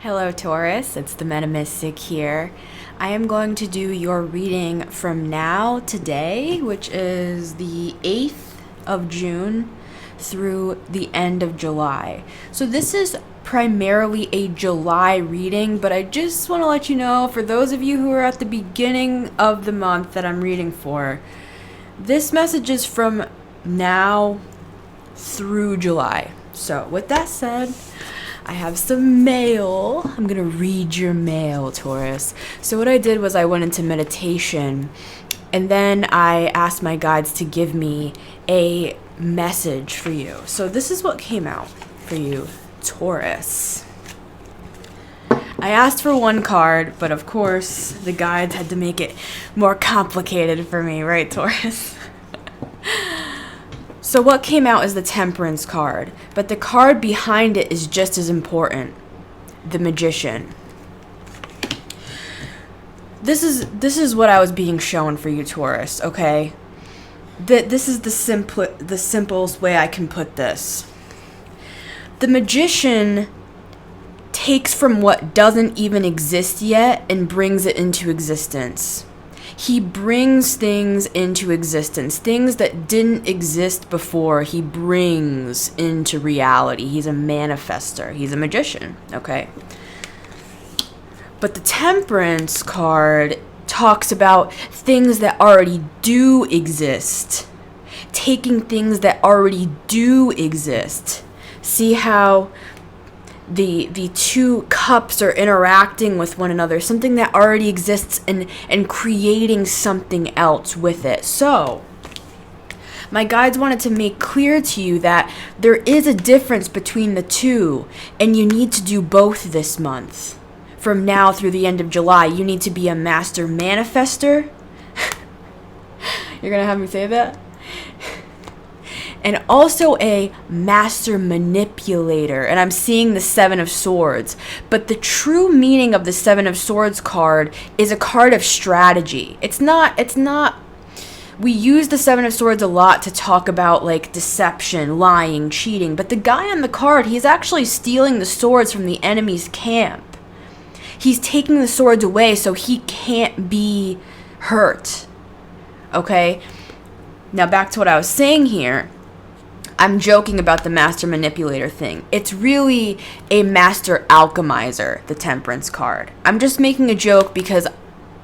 Hello Taurus, it's the Metamystic here. I am going to do your reading from now, today, which is the 8th of June through the end of July. So this is primarily a July reading, but I just want to let you know, for those of you who are at the beginning of the month that I'm reading for, this message is from now through July. So with that said, I have some mail. I'm going to read your mail, Taurus. So what I did was I went into meditation, and then I asked my guides to give me a message for you. So this is what came out for you, Taurus. I asked for one card, but of course the guides had to make it more complicated for me, right, Taurus? So what came out is the Temperance card, but the card behind it is just as important, the Magician. This is what I was being shown for you, Taurus, okay? This is the simplest way I can put this. The Magician takes from what doesn't even exist yet and brings it into existence. He brings things into existence. Things that didn't exist before, he brings into reality. He's a manifester. He's a magician, okay? But the Temperance card talks about things that already do exist. Taking things that already do exist. See how the two cups are interacting with one another, something that already exists, and creating something else with it. So my guides wanted to make clear to you that there is a difference between the two, and you need to do both this month. From now through the end of July, you need to be a master manifester. You're gonna have me say that? And also a master manipulator. And I'm seeing the Seven of Swords. But the true meaning of the Seven of Swords card is a card of strategy. It's not, we use the Seven of Swords a lot to talk about like deception, lying, cheating. But the guy on the card, he's actually stealing the swords from the enemy's camp. He's taking the swords away so he can't be hurt. Okay? Now back to what I was saying here. I'm joking about the master manipulator thing. It's really a master alchemizer, the Temperance card. I'm just making a joke because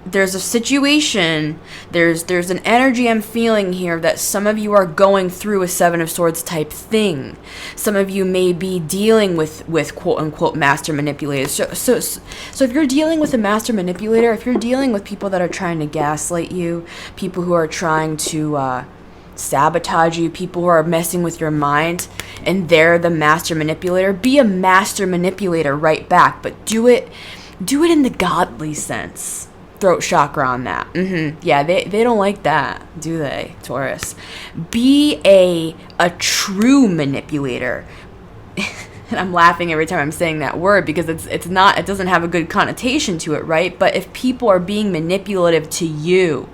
there's a situation, there's an energy I'm feeling here that some of you are going through a Seven of Swords type thing. Some of you may be dealing with quote unquote master manipulators. So if you're dealing with a master manipulator, if you're dealing with people that are trying to gaslight you, people who are trying to sabotage you, people who are messing with your mind, and they're the master manipulator, be a master manipulator right back, but do it in the godly sense. Throat chakra on that. Yeah, they don't like that, do they, Taurus? Be a true manipulator. And I'm laughing every time I'm saying that word because it doesn't have a good connotation to it, right? But if people are being manipulative to you,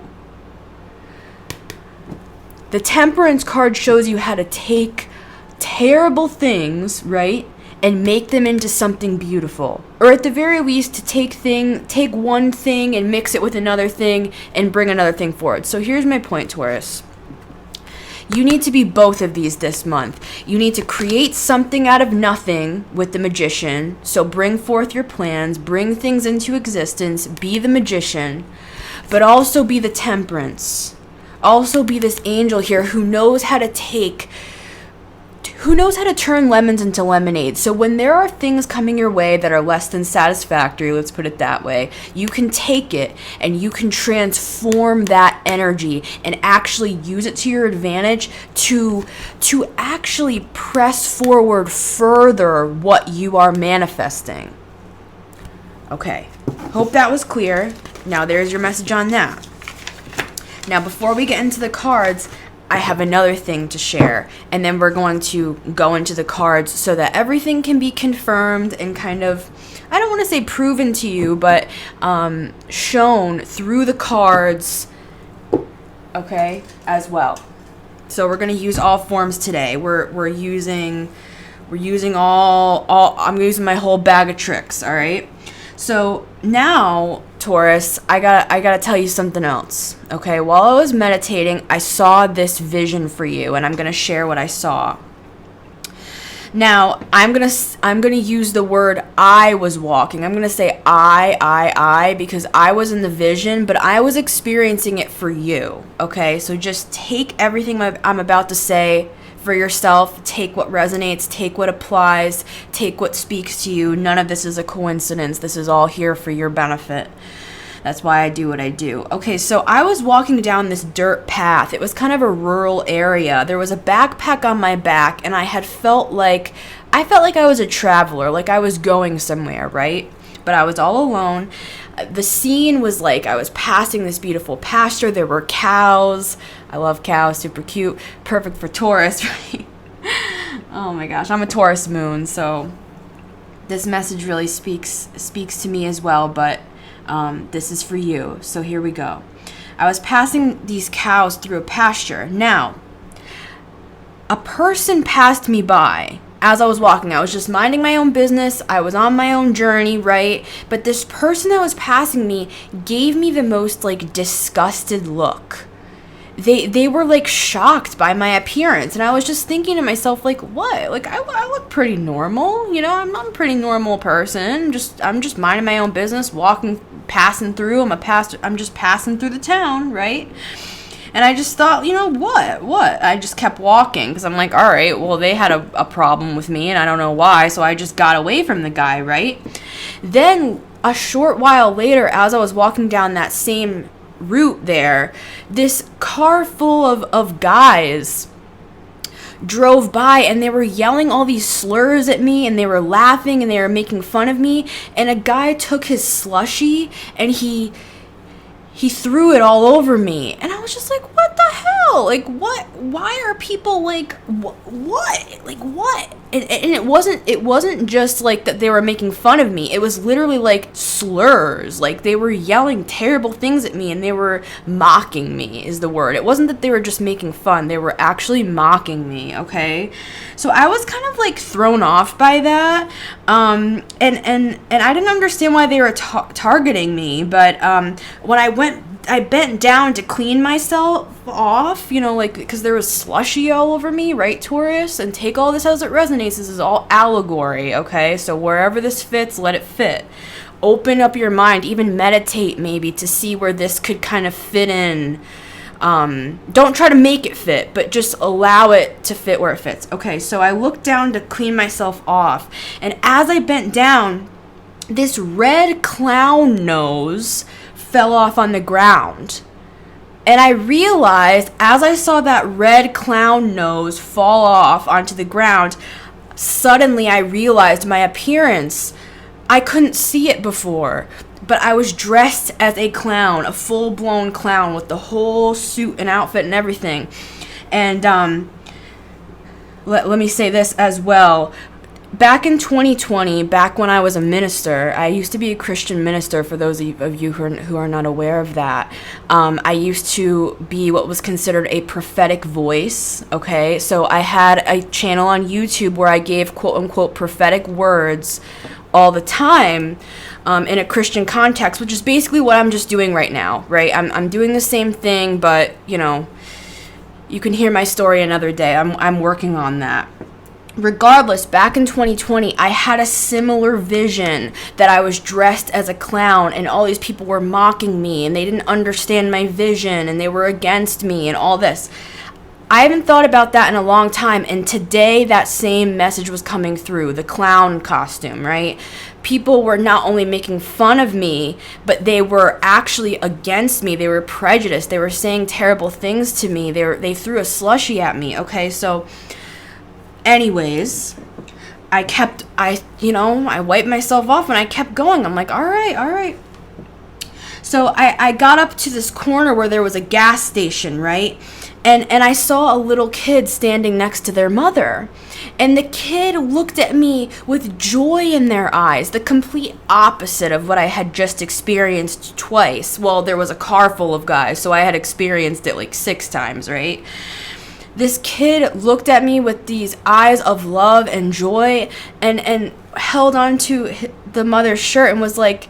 the Temperance card shows you how to take terrible things, right, and make them into something beautiful. Or at the very least, to take one thing and mix it with another thing and bring another thing forward. So here's my point, Taurus. You need to be both of these this month. You need to create something out of nothing with the Magician. So bring forth your plans, bring things into existence, be the Magician, but also be the Temperance. Also be this angel here who knows how to turn lemons into lemonade. So when there are things coming your way that are less than satisfactory, let's put it that way, you can take it and you can transform that energy and actually use it to your advantage to actually press forward further what you are manifesting. Okay, hope that was clear. Now there's your message on that. Now, before we get into the cards, I have another thing to share, and then we're going to go into the cards so that everything can be confirmed and kind of, I don't want to say proven to you, but shown through the cards, okay, as well. So we're going to use all forms today. We're using We're using I'm using my whole bag of tricks, all right? So now, Taurus, I gotta tell you something else, okay? While I was meditating, I saw this vision for you, and I'm gonna share what I saw. Now, I'm gonna use the word I was walking. I'm gonna say I, because I was in the vision, but I was experiencing it for you, okay? So just take everything I'm about to say for yourself. Take what resonates, take what applies, take what speaks to you. None of this is a coincidence. This is all here for your benefit. That's why I do what I do. Okay, so I was walking down this dirt path. It was kind of a rural area. There was a backpack on my back, and I felt like I was a traveler, like I was going somewhere, right? But I was all alone. The scene was like I was passing this beautiful pasture. There were cows. I love cows, super cute, perfect for Taurus, right? Oh my gosh, I'm a Taurus moon, so this message really speaks to me as well, but this is for you, so here we go. I was passing these cows through a pasture. Now, a person passed me by as I was walking. I was just minding my own business. I was on my own journey, right? But this person that was passing me gave me the most, like, disgusted look. They were, like, shocked by my appearance, and I was just thinking to myself, like, what? Like, I look pretty normal, you know? I'm a pretty normal person. I'm just minding my own business, passing through. I'm just passing through the town, right? And I just thought, you know, what? I just kept walking, because I'm like, all right, well, they had a problem with me, and I don't know why, so I just got away from the guy, right? Then, a short while later, as I was walking down that same route there, this car full of guys drove by, and they were yelling all these slurs at me, and they were laughing, and they were making fun of me, and a guy took his slushie, and he threw it all over me, and I was just like, what the hell? Like, what? Why are people like, what? Like, what? And it wasn't just like that they were making fun of me. It was literally like slurs. Like, they were yelling terrible things at me, and they were mocking me is the word. It wasn't that they were just making fun. They were actually mocking me, okay? So I was kind of like thrown off by that. And I didn't understand why they were targeting me, but when I bent down to clean myself off, you know, like, because there was slushy all over me, right, Taurus? And take all this as it resonates. This is all allegory, okay? So wherever this fits, let it fit. Open up your mind, even meditate maybe to see where this could kind of fit in. Don't try to make it fit, but just allow it to fit where it fits. Okay, so I looked down to clean myself off, and as I bent down, this red clown nose fell off on the ground. And I realized, as I saw that red clown nose fall off onto the ground, suddenly I realized my appearance. I couldn't see it before, but I was dressed as a clown, a full-blown clown with the whole suit and outfit and everything. And let me say this as well. Back in 2020, back when I was a minister, I used to be a Christian minister, for those of you who are not aware of that. I used to be what was considered a prophetic voice, okay? So I had a channel on YouTube where I gave quote-unquote prophetic words all the time in a Christian context, which is basically what I'm just doing right now, right? I'm doing the same thing, but, you know, you can hear my story another day. I'm working on that. Regardless, back in 2020, I had a similar vision that I was dressed as a clown, and all these people were mocking me, and they didn't understand my vision, and they were against me, and all this. I haven't thought about that in a long time, and today that same message was coming through, the clown costume, right? People were not only making fun of me, but they were actually against me. They were prejudiced. They were saying terrible things to me. They threw a slushie at me, okay? So anyways, I wiped myself off and I kept going. I'm like, all right. So I got up to this corner where there was a gas station, right? And I saw a little kid standing next to their mother. And the kid looked at me with joy in their eyes, the complete opposite of what I had just experienced twice. Well, there was a car full of guys, so I had experienced it like 6 times, right? This kid looked at me with these eyes of love and joy and held on to the mother's shirt and was like,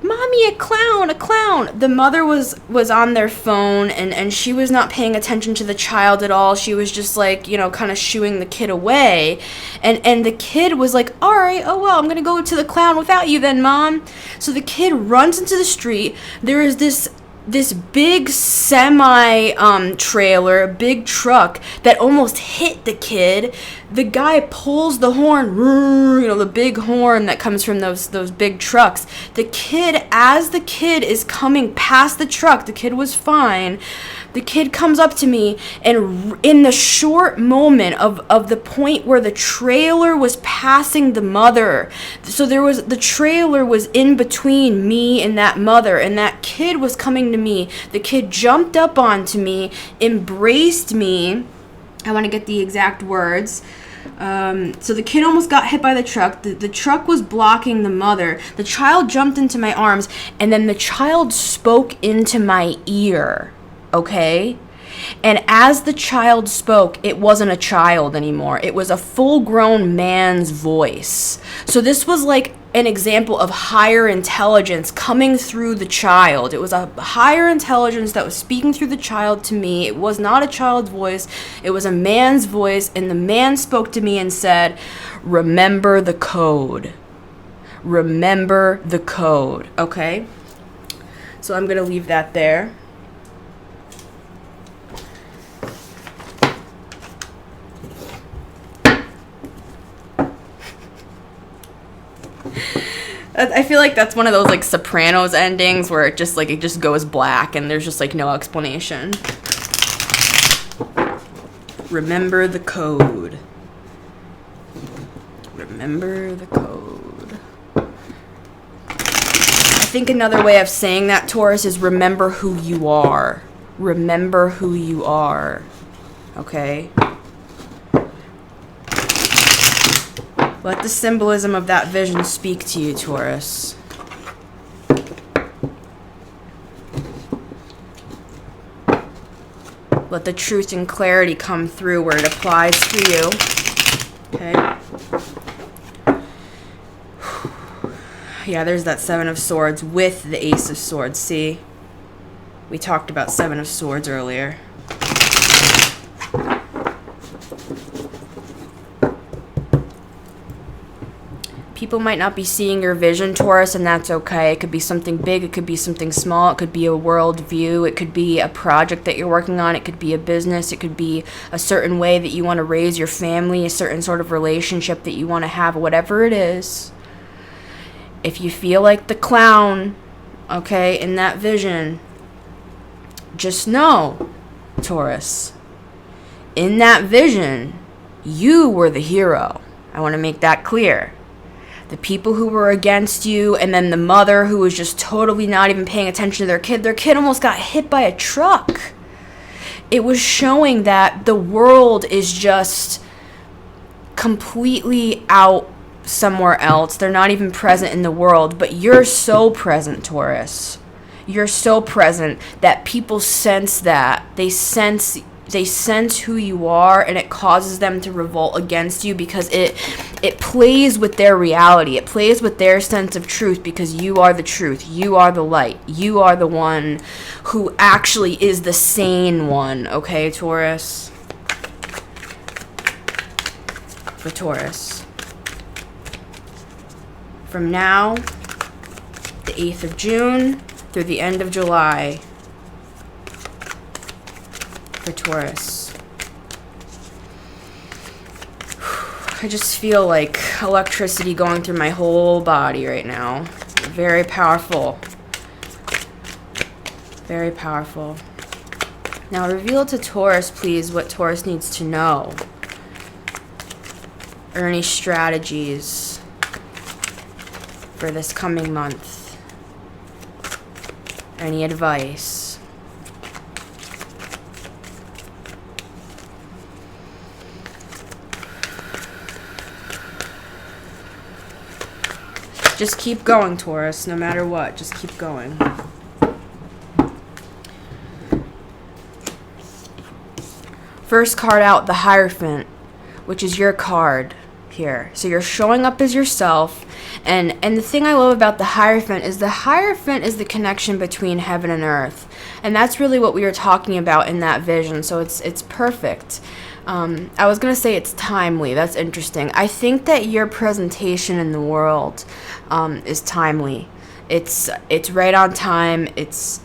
"Mommy, a clown, a clown." The mother was on their phone and she was not paying attention to the child at all. She was just like, kind of shooing the kid away. And the kid was like, "All right, oh well, I'm going to go to the clown without you then, Mom." So the kid runs into the street. There is this big semi trailer, big truck that almost hit the kid. The guy pulls the horn, the big horn that comes from those big trucks. As the kid is coming past the truck, the kid was fine. The kid comes up to me, and in the short moment of the point where the trailer was passing the mother, so the trailer was in between me and that mother, and that kid was coming to me. The kid jumped up onto me, embraced me. I want to get the exact words. So the kid almost got hit by the truck. The truck was blocking the mother. The child jumped into my arms, and then the child spoke into my ear. Okay? And as the child spoke, it wasn't a child anymore. It was a full-grown man's voice. So this was like an example of higher intelligence coming through the child. It was a higher intelligence that was speaking through the child to me. It was not a child's voice. It was a man's voice, and the man spoke to me and said, "Remember the code. Remember the code." Okay? So I'm going to leave that there. I feel like that's one of those like Sopranos endings where it just goes black and there's just like no explanation. Remember the code. Remember the code. I think another way of saying that, Taurus, is remember who you are. Remember who you are. Okay? Let the symbolism of that vision speak to you, Taurus. Let the truth and clarity come through where it applies for you. Okay? Yeah, there's that Seven of Swords with the Ace of Swords. See? We talked about Seven of Swords earlier. People might not be seeing your vision, Taurus, and that's okay. It could be something big. It could be something small. It could be a world view. It could be a project that you're working on. It could be a business. It could be a certain way that you want to raise your family, a certain sort of relationship that you want to have, whatever it is. If you feel like the clown, okay, in that vision, just know, Taurus, in that vision, you were the hero. I want to make that clear. The people who were against you, and then the mother who was just totally not even paying attention to their kid almost got hit by a truck. It was showing that the world is just completely out somewhere else. They're not even present in the world, but you're so present, Taurus. You're so present that people sense that. They sense who you are, and it causes them to revolt against you because it plays with their reality. It plays with their sense of truth because you are the truth. You are the light. You are the one who actually is the sane one, okay, Taurus? For Taurus. From now, the 8th of June through the end of July, for Taurus. I just feel like electricity going through my whole body right now. Very powerful. Very powerful. Now reveal to Taurus, please, what Taurus needs to know. Or any strategies for this coming month. Any advice. Just keep going, Taurus, no matter what. Just keep going. First card out, the Hierophant, which is your card here. So you're showing up as yourself. And the thing I love about the Hierophant is the connection between heaven and earth. And that's really what we were talking about in that vision. So it's perfect. I was going to say it's timely. That's interesting. I think that your presentation in the world is timely. It's right on time. It's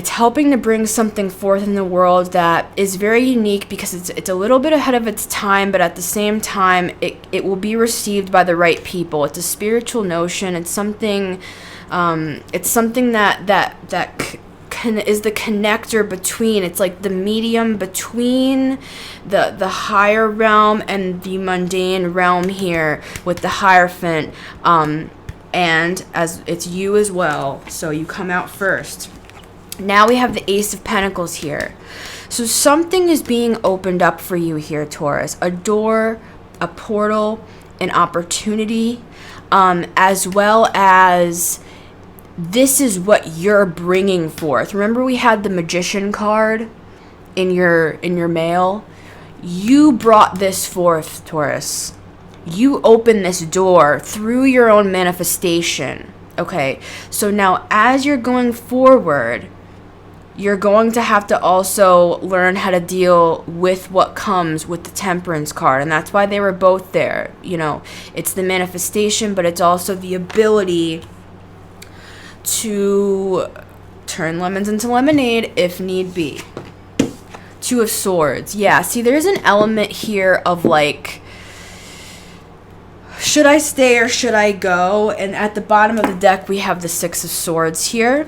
helping to bring something forth in the world that is very unique because it's a little bit ahead of its time, but at the same time, it will be received by the right people. It's a spiritual notion. It's something that is the connector between. It's like the medium between the higher realm and the mundane realm here with the Hierophant. And as it's you as well, so you come out first. Now we have the Ace of Pentacles here. So something is being opened up for you here, Taurus. A door, a portal, an opportunity, as well as this is what you're bringing forth. Remember we had the Magician card in your mail? You brought this forth, Taurus. You opened this door through your own manifestation. Okay, so now as you're going forward, you're going to have to also learn how to deal with what comes with the Temperance card. And that's why they were both there. You know, it's the manifestation, but it's also the ability to turn lemons into lemonade if need be. Two of Swords. Yeah, see, there's an element here of like, should I stay or should I go? And at the bottom of the deck, we have the Six of Swords here.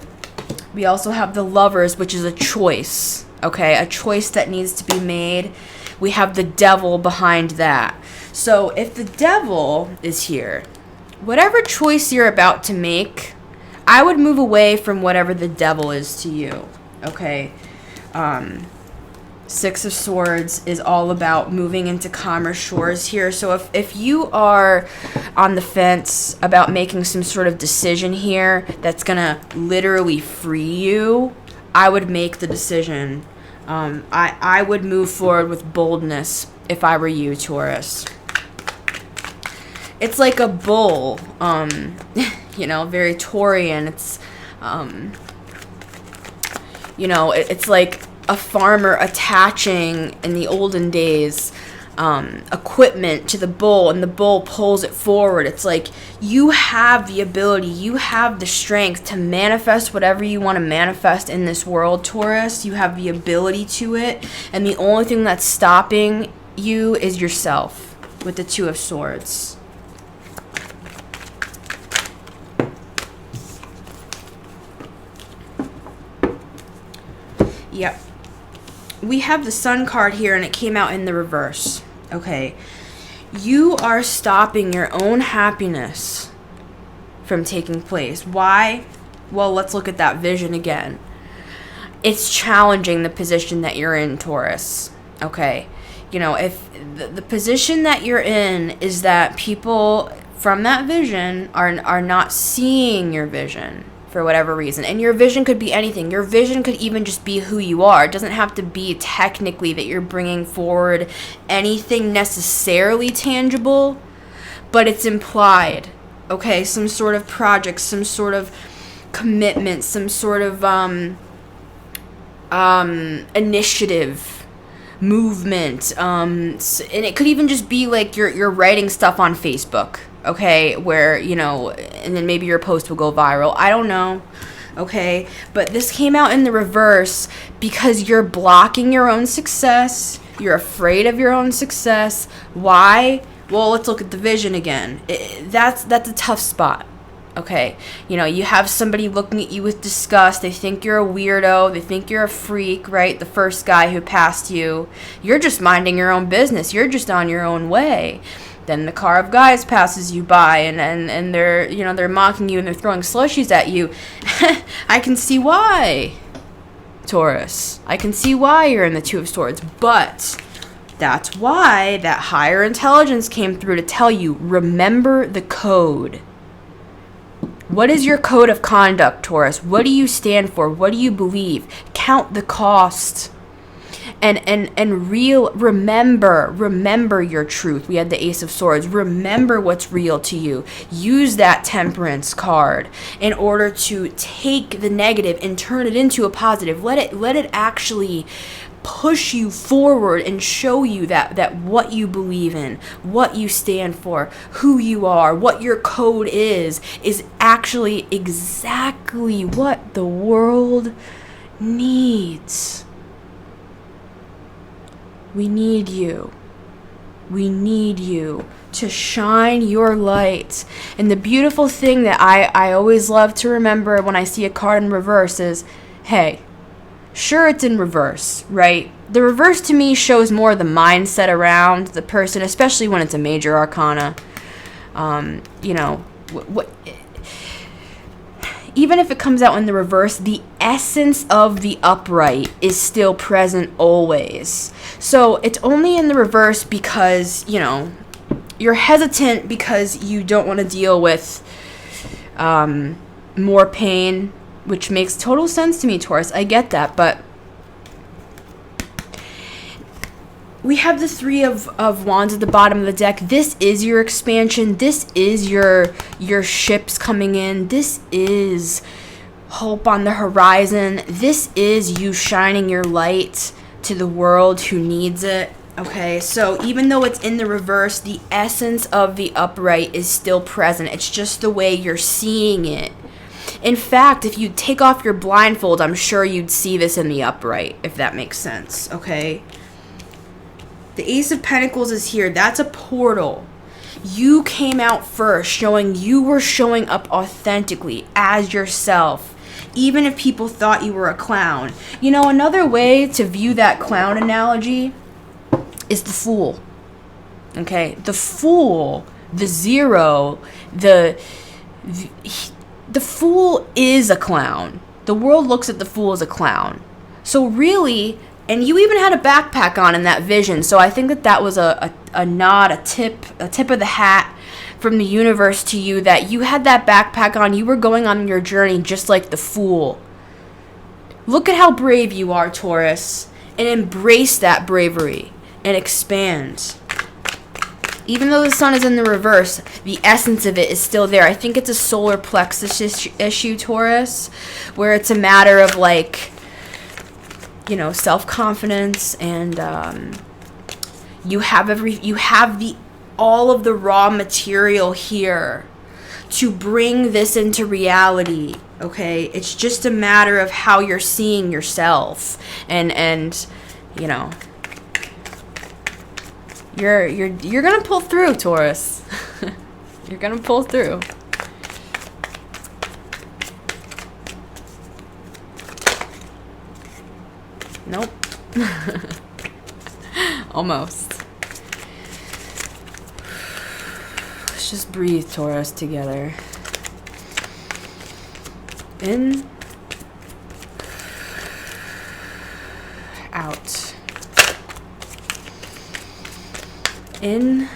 We also have the Lovers, which is a choice, okay? A choice that needs to be made. We have the Devil behind that. So if the Devil is here, whatever choice you're about to make, I would move away from whatever the Devil is to you, okay? Six of Swords is all about moving into calmer shores here. So if you are on the fence about making some sort of decision here that's going to literally free you, I would make the decision. I would move forward with boldness if I were you, Taurus. It's like a bull, you know, very Taurian. It's, you know, it's like a farmer attaching in the olden days equipment to the bull, and the bull pulls it forward. It's like you have the ability, you have the strength to manifest whatever you want to manifest in this world, Taurus. You have the ability to it, and the only thing that's stopping you is yourself with the Two of Swords. Yep. We have the Sun card here, and it came out in the reverse. Okay. You are stopping your own happiness from taking place. Why? Well, let's look at that vision again. It's challenging the position that you're in, Taurus. Okay. You know, if the position that you're in is that people from that vision are not seeing your vision for whatever reason. And your vision could be anything. Your vision could even just be who you are. It doesn't have to be technically that you're bringing forward anything necessarily tangible, but it's implied. Okay, some sort of project, some sort of commitment, some sort of initiative, movement, and it could even just be like you're writing stuff on Facebook. Okay, where, you know, and then maybe your post will go viral. I don't know. Okay, but this came out in the reverse because you're blocking your own success. You're afraid of your own success. Why? Well, let's look at the vision again. That's a tough spot. Okay, you know, you have somebody looking at you with disgust. They think you're a weirdo. They think you're a freak, right? The first guy who passed you. You're just minding your own business. You're just on your own way. Then the car of guys passes you by, and they're, you know, they're mocking you and they're throwing slushies at you. I can see why, Taurus. I can see why you're in the Two of Swords, but that's why that higher intelligence came through to tell you, remember the code. What is your code of conduct, Taurus? What do you stand for? What do you believe? Count the cost. and remember your truth. We had the Ace of Swords. Remember what's real to you. Use that Temperance card in order to take the negative and turn it into a positive. Let it actually push you forward and show you that what you believe in, what you stand for, who you are, what your code is actually exactly what the world needs. We need you. We need you to shine your light. And the beautiful thing that I always love to remember when I see a card in reverse is, hey, sure, it's in reverse, right? The reverse to me shows more the mindset around the person, especially when it's a major arcana. Even if it comes out in the reverse, the essence of the upright is still present always. So it's only in the reverse because, you're hesitant because you don't want to deal with more pain, which makes total sense to me, Taurus. I get that, but we have the Three of Wands at the bottom of the deck. This is your expansion. This is your ships coming in. This is hope on the horizon. This is you shining your light to the world who needs it. Okay, so even though it's in the reverse, the essence of the upright is still present. It's just the way you're seeing it. In fact, if you take off your blindfold, I'm sure you'd see this in the upright, if that makes sense, okay? The Ace of Pentacles is here. That's a portal. You came out first, showing you were showing up authentically as yourself, even if people thought you were a clown. Another way to view that clown analogy is the Fool. Okay? The Fool, the Zero, the Fool is a clown. The world looks at the Fool as a clown. So really, and you even had a backpack on in that vision, so I think that was a nod, a tip of the hat from the universe to you, that you had that backpack on. You were going on your journey just like the Fool. Look at how brave you are, Taurus, and embrace that bravery and expand. Even though the Sun is in the reverse, the essence of it is still there. I think it's a solar plexus issue, Taurus, where it's a matter of self-confidence, and you have all of the raw material here to bring this into reality. Okay, it's just a matter of how you're seeing yourself, and you're gonna pull through, Taurus. You're gonna pull through. Nope. Almost. Let's just breathe, Taurus, together. In. Out. In.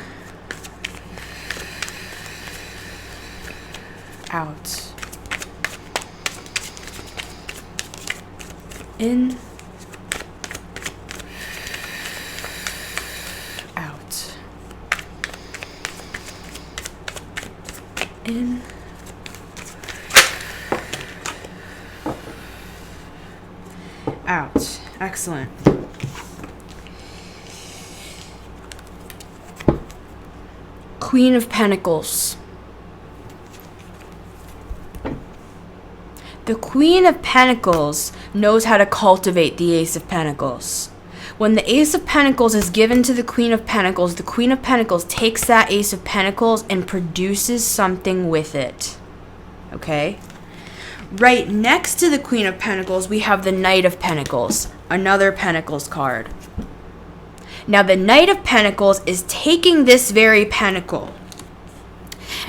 Out. In. Out. In. Out. Excellent. Queen of Pentacles. The Queen of Pentacles knows how to cultivate the Ace of Pentacles. When the Ace of Pentacles is given to the Queen of Pentacles, the Queen of Pentacles takes that Ace of Pentacles and produces something with it. Okay? Right next to the Queen of Pentacles, we have the Knight of Pentacles, another Pentacles card. Now, the Knight of Pentacles is taking this very pentacle,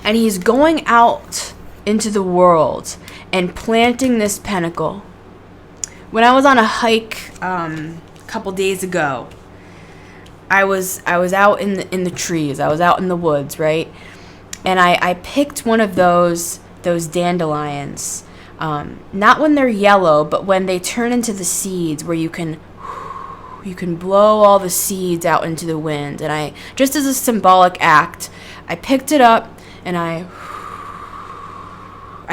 and he's going out into the world and planting this pentacle. When I was on a hike a couple days ago, I was out in the trees. I was out in the woods, right? And I picked one of those dandelions. Not when they're yellow, but when they turn into the seeds, where you can you can blow all the seeds out into the wind. And I, just as a symbolic act, I picked it up and I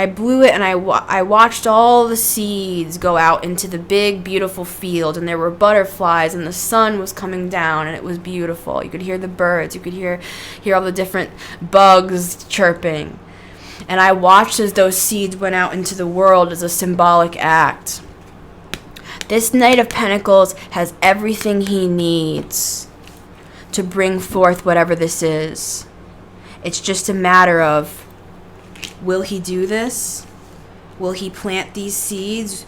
blew it, and I watched all the seeds go out into the big, beautiful field, and there were butterflies, and the sun was coming down, and it was beautiful. You could hear the birds. You could hear all the different bugs chirping. And I watched as those seeds went out into the world as a symbolic act. This Knight of Pentacles has everything he needs to bring forth whatever this is. It's just a matter of, will he do this? Will he plant these seeds?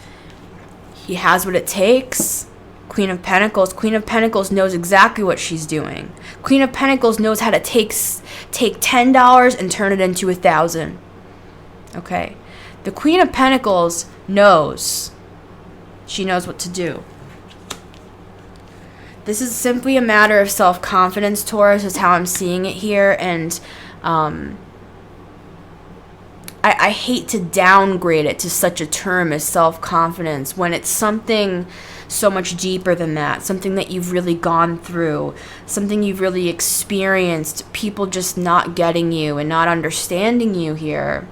He has what it takes. Queen of Pentacles. Queen of Pentacles knows exactly what she's doing. Queen of Pentacles knows how to take $10 and turn it into 1,000. Okay. The Queen of Pentacles knows. She knows what to do. This is simply a matter of self-confidence, Taurus, is how I'm seeing it here. And I hate to downgrade it to such a term as self-confidence when it's something so much deeper than that, something that you've really gone through, something you've really experienced, people just not getting you and not understanding you here.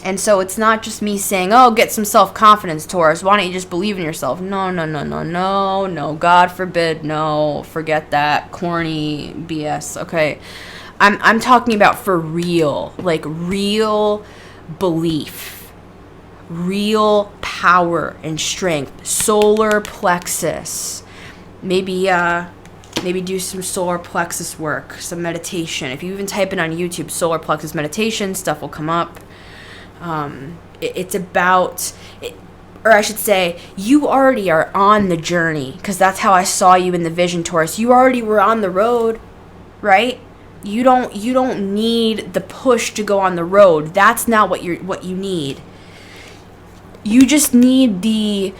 And so it's not just me saying, oh, get some self-confidence, Taurus. Why don't you just believe in yourself? No. God forbid. No, forget that corny BS. Okay. I'm talking about for real, like real belief, real power and strength, solar plexus. Maybe do some solar plexus work, some meditation. If you even type it on YouTube, solar plexus meditation, stuff will come up. It's about, or I should say, you already are on the journey, because that's how I saw you in the vision, Taurus. You already were on the road, right? You don't need the push to go on the road. That's not what you need. You just need the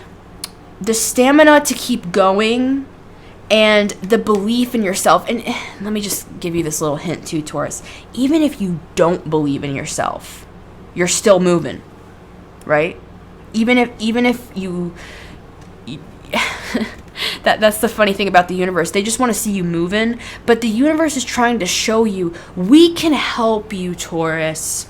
stamina to keep going and the belief in yourself. And let me just give you this little hint too, Taurus. Even if you don't believe in yourself, you're still moving, right? Even if you that's the funny thing about the universe. They just want to see you moving, but the universe is trying to show you, we can help you, Taurus,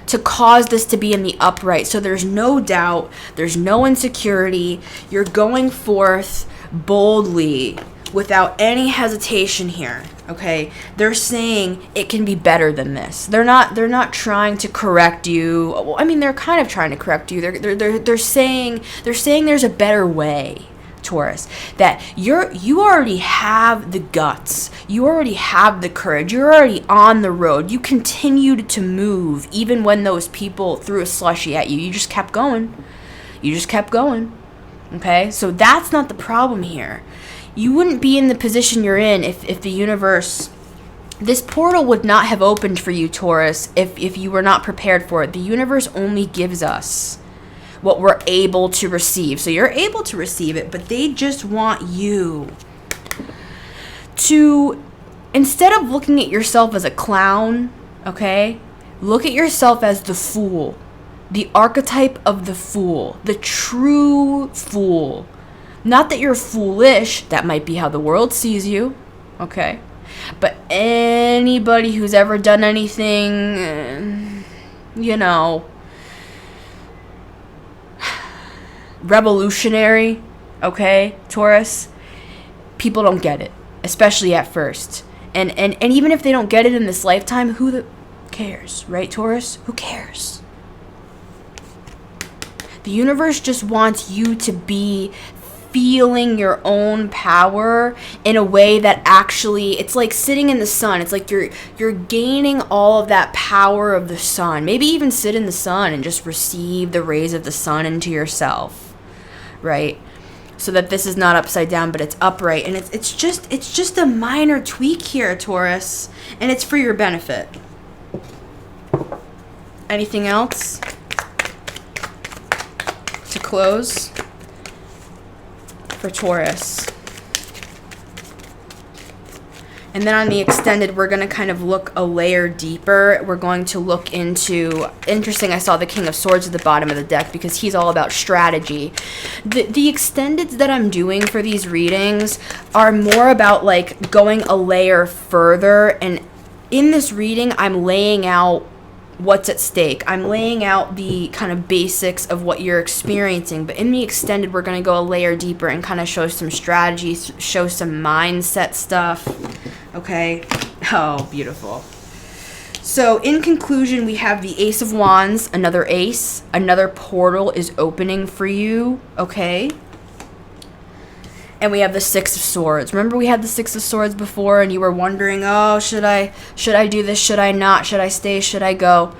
to cause this to be in the upright. So there's no doubt, there's no insecurity. You're going forth boldly without any hesitation here. Okay, they're saying it can be better than this. They're not trying to correct you. Well, I mean, they're kind of trying to correct you. They're saying there's a better way, Taurus, that you already have the guts, you already have the courage, you're already on the road. You continued to move even when those people threw a slushie at you. You just kept going. Okay, so that's not the problem here. You wouldn't be in the position you're in if the universe, this portal would not have opened for you, Taurus, if you were not prepared for it. The universe only gives us what we're able to receive. So you're able to receive it, but they just want you to, instead of looking at yourself as a clown, okay, look at yourself as the fool, the archetype of the fool, the true fool. Not that you're foolish, that might be how the world sees you, okay? But anybody who's ever done anything, revolutionary, okay, Taurus, people don't get it, especially at first. And even if they don't get it in this lifetime, who cares, right, Taurus? Who cares? The universe just wants you to be feeling your own power in a way that actually, it's like sitting in the sun. It's like you're gaining all of that power of the sun. Maybe even sit in the sun and just receive the rays of the sun into yourself, right? So that this is not upside down, but it's upright. And it's just a minor tweak here, Taurus, and it's for your benefit. Anything else to close for Taurus? And then on the extended, we're going to kind of look a layer deeper. We're going to look into, interesting, I saw the King of Swords at the bottom of the deck because he's all about strategy. The extendeds that I'm doing for these readings are more about like going a layer further. And in this reading, I'm laying out what's at stake. I'm laying out the kind of basics of what you're experiencing, but in the extended, we're going to go a layer deeper and kind of show some strategies, show some mindset stuff. Okay. Oh, beautiful. So in conclusion, we have the Ace of Wands, another ace, another portal is opening for you. Okay. And we have the Six of Swords. Remember we had the Six of Swords before and you were wondering, oh, should I do this? Should I not? Should I stay? Should I go?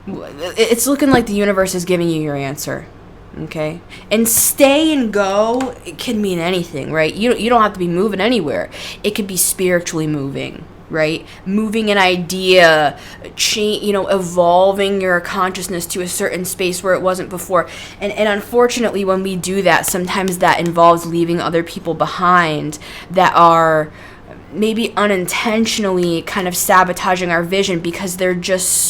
It's looking like the universe is giving you your answer. Okay? And stay and go, it can mean anything, right? You don't have to be moving anywhere. It could be spiritually moving, right? Moving an idea, evolving your consciousness to a certain space where it wasn't before. And unfortunately, when we do that, sometimes that involves leaving other people behind that are maybe unintentionally kind of sabotaging our vision because they're just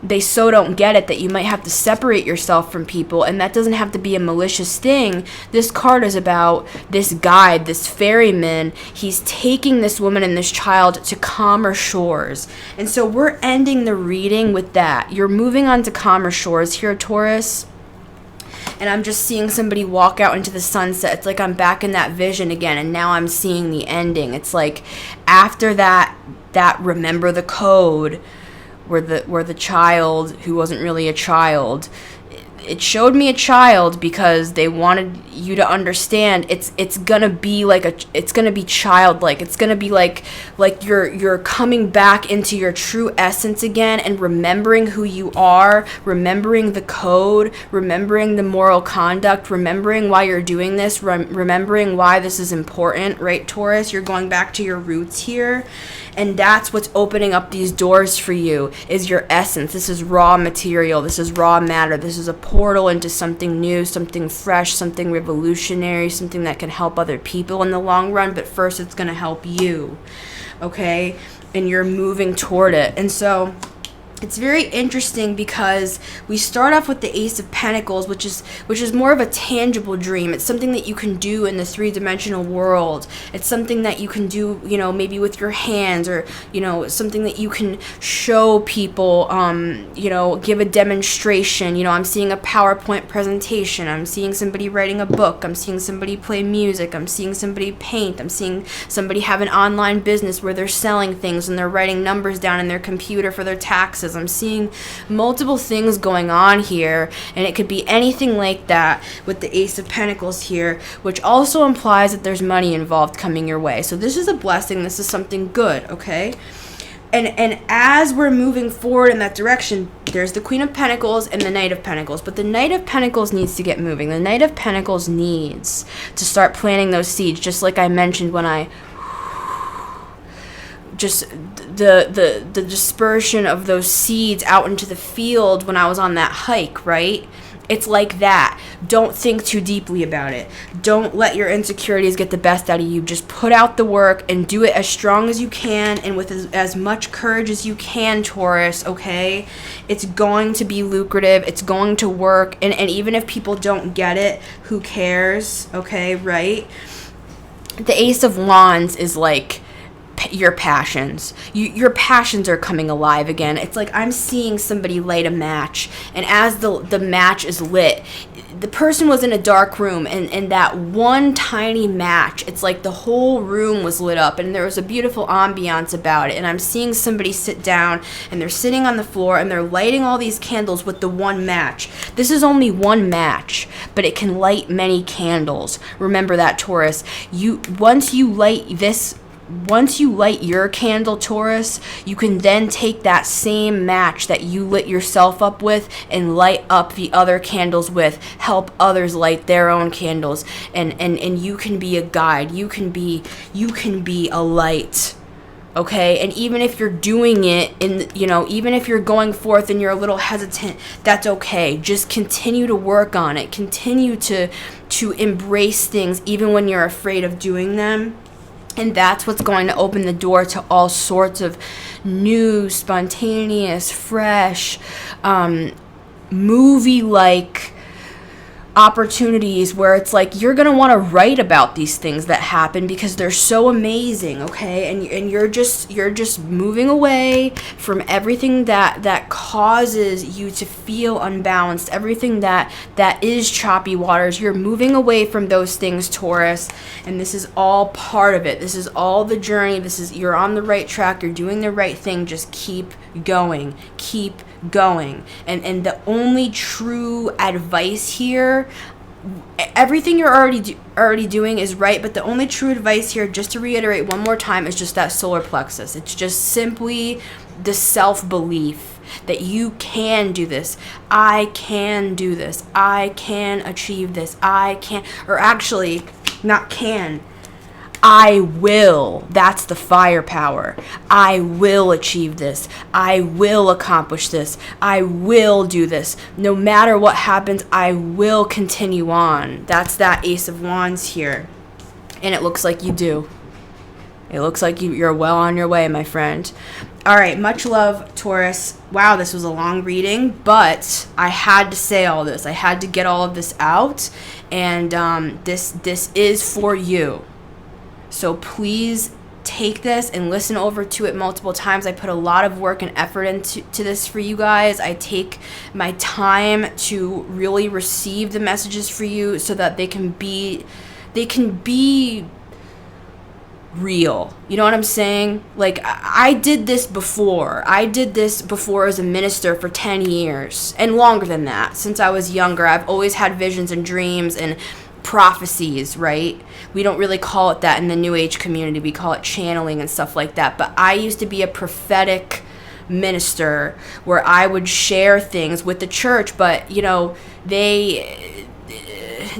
they don't get it that you might have to separate yourself from people, and that doesn't have to be a malicious thing. This card is about this guide, this ferryman. He's taking this woman and this child to calmer shores. And so we're ending the reading with that. You're moving on to calmer shores here, Taurus. And I'm just seeing somebody walk out into the sunset. It's like I'm back in that vision again, and now I'm seeing the ending. It's like after that remember the code, where the child who wasn't really a child, it showed me a child because they wanted you to understand it's gonna be it's gonna be childlike. It's gonna be like you're coming back into your true essence again and remembering who you are, remembering the code, remembering the moral conduct, remembering why you're doing this, remembering why this is important, right, Taurus? You're going back to your roots here. And that's what's opening up these doors for you, is your essence. This is raw material. This is raw matter. This is a portal into something new, something fresh, something revolutionary, something that can help other people in the long run. But first, it's going to help you, okay? And you're moving toward it. And so it's very interesting because we start off with the Ace of Pentacles, which is more of a tangible dream. It's something that you can do in the three-dimensional world. It's something that you can do, maybe with your hands, or, something that you can show people, give a demonstration. I'm seeing a PowerPoint presentation. I'm seeing somebody writing a book. I'm seeing somebody play music. I'm seeing somebody paint. I'm seeing somebody have an online business where they're selling things and they're writing numbers down in their computer for their taxes. I'm seeing multiple things going on here, and it could be anything like that with the Ace of Pentacles here, which also implies that there's money involved coming your way. So this is a blessing. This is something good, okay? And as we're moving forward in that direction, there's the Queen of Pentacles and the Knight of Pentacles. But the Knight of Pentacles needs to get moving. The Knight of Pentacles needs to start planting those seeds, just like I mentioned when I just the dispersion of those seeds out into the field when I was on that hike, right? It's like that. Don't think too deeply about it. Don't let your insecurities get the best out of you. Just put out the work and do it as strong as you can and with as much courage as you can, Taurus, okay? It's going to be lucrative. It's going to work. And even if people don't get it, who cares, okay, right? The Ace of Wands is like your passions. Your passions are coming alive again. It's like I'm seeing somebody light a match, and as the match is lit, the person was in a dark room, and that one tiny match, it's like the whole room was lit up, and there was a beautiful ambiance about it. And I'm seeing somebody sit down, and they're sitting on the floor, and they're lighting all these candles with the one match. This is only one match, but it can light many candles. Remember that, Taurus. Once you light your candle, Taurus, you can then take that same match that you lit yourself up with and light up the other candles with. Help others light their own candles, and you can be a guide. You can be a light. Okay, and even if you're doing it even if you're going forth and you're a little hesitant, that's okay. Just continue to work on it. Continue to embrace things even when you're afraid of doing them. And that's what's going to open the door to all sorts of new, spontaneous, fresh, movie-like opportunities where it's like you're going to want to write about these things that happen because they're so amazing, okay? And you're just moving away from everything that causes you to feel unbalanced, everything that is choppy waters. You're moving away from those things, Taurus, and this is all part of it. This is all the journey. You're on the right track. You're doing the right thing. Just keep going. Keep going. And the only true advice here, everything you're already doing is right, but the only true advice here, just to reiterate one more time, is just that solar plexus. It's just simply the self-belief that you can do this. I can do this. I can achieve this. I can, or actually, not can, I will. That's the firepower. I will achieve this. I will accomplish this. I will do this. No matter what happens, I will continue on. That's that Ace of Wands here. And it looks like you do. It looks like you're well on your way, my friend. All right, much love, Taurus. Wow, this was a long reading, but I had to say all this. I had to get all of this out, and this is for you. So please take this and listen over to it multiple times. I put a lot of work and effort into this for you guys. I take my time to really receive the messages for you so that they can be real. You know what I'm saying? Like, I did this before. I did this before as a minister for 10 years and longer than that. Since I was younger, I've always had visions and dreams and prophecies, right? We don't really call it that in the New Age community. We call it channeling and stuff like that. But I used to be a prophetic minister where I would share things with the church, but, you know, they,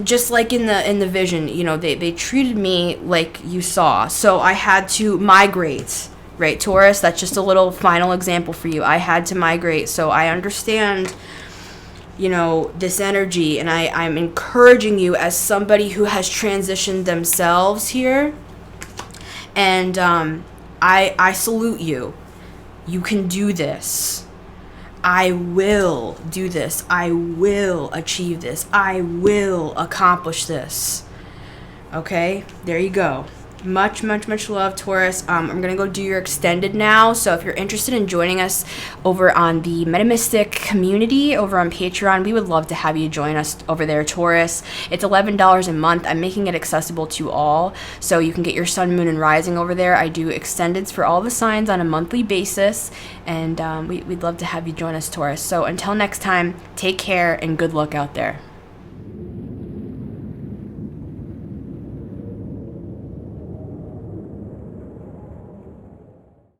just like in the vision, you know, they treated me like you saw. So I had to migrate, right, Taurus? That's just a little final example for you. I had to migrate. So I understand, you know, this energy, and I'm encouraging you as somebody who has transitioned themselves here, and I salute you. You can do this. I will do this. I will achieve this. I will accomplish this. Okay, there you go. Much love, Taurus. I'm going to go do your extended now. So if you're interested in joining us over on the Metamystic community over on Patreon, we would love to have you join us over there, Taurus. It's $11 a month. I'm making it accessible to all. So you can get your sun, moon, and rising over there. I do extendeds for all the signs on a monthly basis. And we'd love to have you join us, Taurus. So until next time, take care and good luck out there.